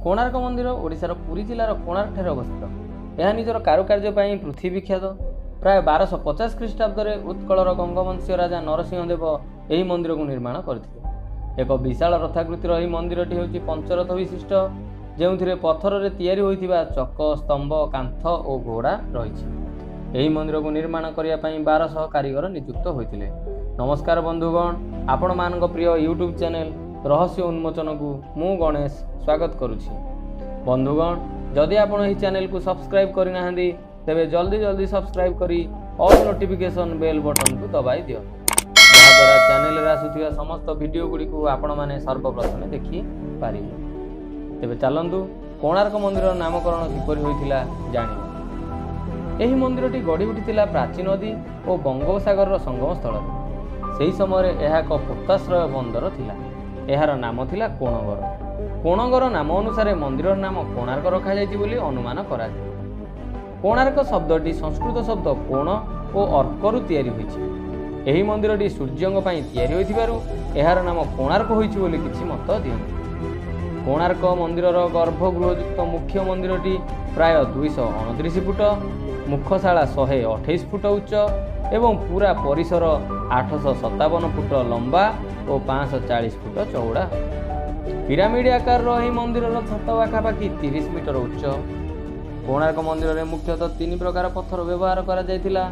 कोणार्क मंदिर ओडिशार पुरी जिलार कोणार्क ठारे अवस्थित। यह निजर कारुकार्य पर पृथ्वी विख्यात। प्राय 1250 ख्रीष्टाब्द उत्कलर गंगवंशीय राजा नरसिंहदेव यह मंदिर को निर्माण करथिले। एक विशाल रथाकृतिर यह मंदिरटी होछि पंचरथ विशिष्ट, जो पत्थर रे तैयारी होइथिबा चक, स्तंभ, कांथ और घोड़ा रही। यही मंदिर को निर्माण करने 1200 कारीगर नियुक्त होते। नमस्कार बंधुगण, आपण मान प्रिय यूट्यूब चैनल रहस्य उन्मोचन को मु गणेश स्वागत करुछि। बंधुगण, जदि आपण यह चैनल को सब्सक्राइब करना तेबे जल्दी जल्दी सब्सक्राइब करी ऑल नोटिफिकेशन बेल बटन को दबाई दियो, जहाद्वारा चैनल रे आसुथिबा समस्त वीडियो गुडी को आपण माने सर्वप्रथम देखि पारिबे। तेबे चलंतु कोणार्क मंदिर नामकरण किपरि होइथिला जानिबा। यही मंदिरटी गढ़ी उठिथिला प्राचीन नदी और बंगोपसागर संगम स्थल। से समय यह एक पोताश्रय बंदर थिला। यार नाम थिला कोणगर। कोणगर नाम अनुसार मंदिर नाम कोणार्क रखा जायछि बोली अनुमान करा जाय। कोणार्क शब्दटी संस्कृत शब्द कोण और अर्करु तैयारी होइछि। एही मंदिरटी सूर्यंग पई तैयारी होइथिबारु यार नाम कोणार्क होइछि बोली किछि मत दियन्ति। कोणार्क मंदिरर गर्भगृहयुक्त मुख्य मंदिरटी प्राय 229 फुट, मुखशाला 128 फुट उच्च एवं पूरा परिसर 857 फुट लंबा और 540 फुट चौड़ा। पिरामिड आकार यह मंदिर छत पाखापाखि 30 मीटर उच्च। कोणार्क मंदिर में मुख्यतः 3 प्रकार पत्थर व्यवहार करा जायथिला।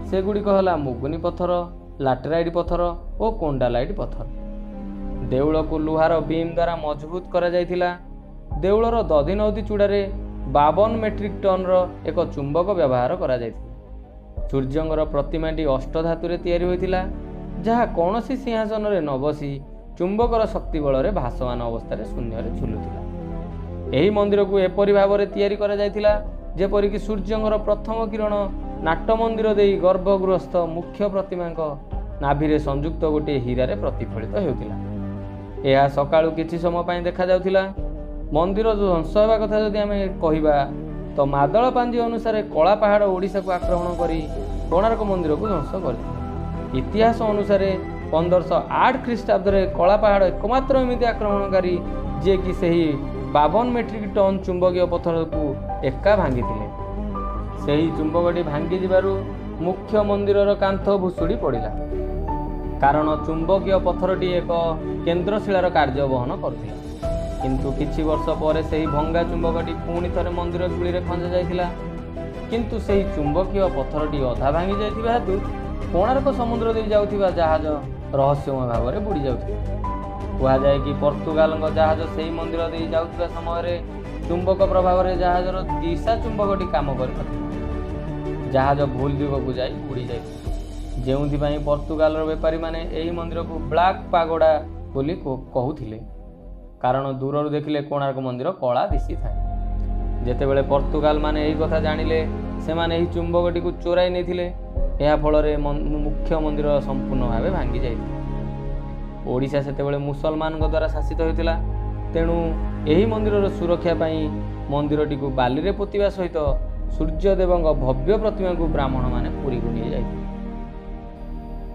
सेगुड़िक है मुगुनी पत्थर, लाटेराइट पत्थर और कोंडालाइट पत्थर। देउल को लुहार बीम द्वारा मजबूत करा जायथिला। देउलर दधि नदी चूड़ारे 52 मेट्रिक टन एक चुंबक व्यवहार करा जायथिला। सूर्यंगर प्रतिमाटी अष्टधातु तैयारी होइथिला, जहा कौनसी सिंहासन रे न बसी चुंबकर शक्ति बल रे भासमान अवस्था शून्य रे झुलुथिला। एही मंदिर को एपरि भाव रे तैयारी करा जायथिला जेपरि कि सूर्यंगर प्रथम किरण नाट्य मंदिर देई गर्भगृहस्थ मुख्य प्रतिमा नाभि रे संयुक्त गोटे हीरा रे प्रतिफलित हेउथिला। यह सकाळु किछि समय पई देखा जाउथिला। मंदिर जो ध्वंस होगा कथा जदि आमे कहिबा तो मादल पांजी अनुसार कला पहाड़ ओडिशा को आक्रमण करी कोणार्क मंदिर को ध्वंस कर। इतिहास अनुसार 1508 ख्रीष्टाब्द कला पहाड़ एकमात्र एमती आक्रमणकारी जे कि सही 52 मेट्रिक टन चुंबकीय पत्थर को एका भांगी थिले। सही चुंबकटी भांगी जिबारु मुख्य मंदिरर कांथ भुसुड़ी पड़िला, कारण चुंबकीय पत्थरटी एक केन्द्रशिलार कार्य वहन करथिला। किंतु किछि वर्ष पर से भंगा चुंबकटी पुणी थे मंदिर धूली में खंजा जाइथिला। किंतु से चुंबकीय पत्थरटी अधा भांगी जाइथिबा हेतु कोणार्क समुद्र दे जाउथिबा जहाज रहस्यमय भाव में बुड़ी जाउथिला। कहा जाए कि पोर्तुगाल जहाज से मंदिर दे जाउथिबा समय चुंबक प्रभाव में जहाजर दिशा चुंबकटी काम कर जहाज भूल दिग को जाई बुड़ी जाइथिला। जेउथिबाई पोर्तुगाल बेपारी माने एही मंदिर को ब्लैक पागोडा बोली कहूथिले, कारण दूर देखिले कोणार्क मंदिर कला दिशी थाए। जेतेबेले पोर्तुगाल माने एही कथा जानिले से माने एही चुंबकटी को चोराई नेथिले। एहा फलरे मुख्य मंदिर संपूर्ण भावे भांगी जाइथिला। ओडिशा सेतेबेले मुसलमान द्वारा शासित होइतिला, तेणु एही मंदिरर सुरक्षा पई मंदिरटी को बाली रे पोतिबा सहित सूर्यदेवଙ୍କ भव्य प्रतिमा को ब्राह्मण माने पुरी को निये जाइथिले।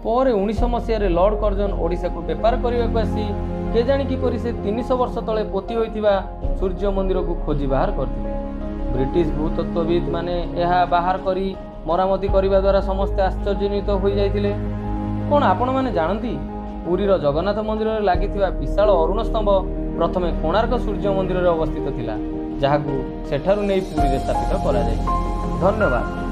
पर 1900 मसीह लॉर्ड कर्जन ओडिशा को बेपार करने को आसी केजाणी किपरि से 300 वर्ष तले पोती होइथिबा सूर्य मंदिर को खोजी बाहर करथिले। ब्रिटिश भूतत्वविद माने यह बाहर करी मरामती करने द्वारा समस्ते आश्चर्यान्वित हो जाइथिले। कौन आपण माने जानती पुरीर जगन्नाथ मंदिर में लागिथिबा विशाल अरुण स्तंभ प्रथमे कोणार्क सूर्य मंदिर में अवस्थित थिला, जहाकू सेठारु नै पुरी रे स्थापित करा जाय। धन्यवाद।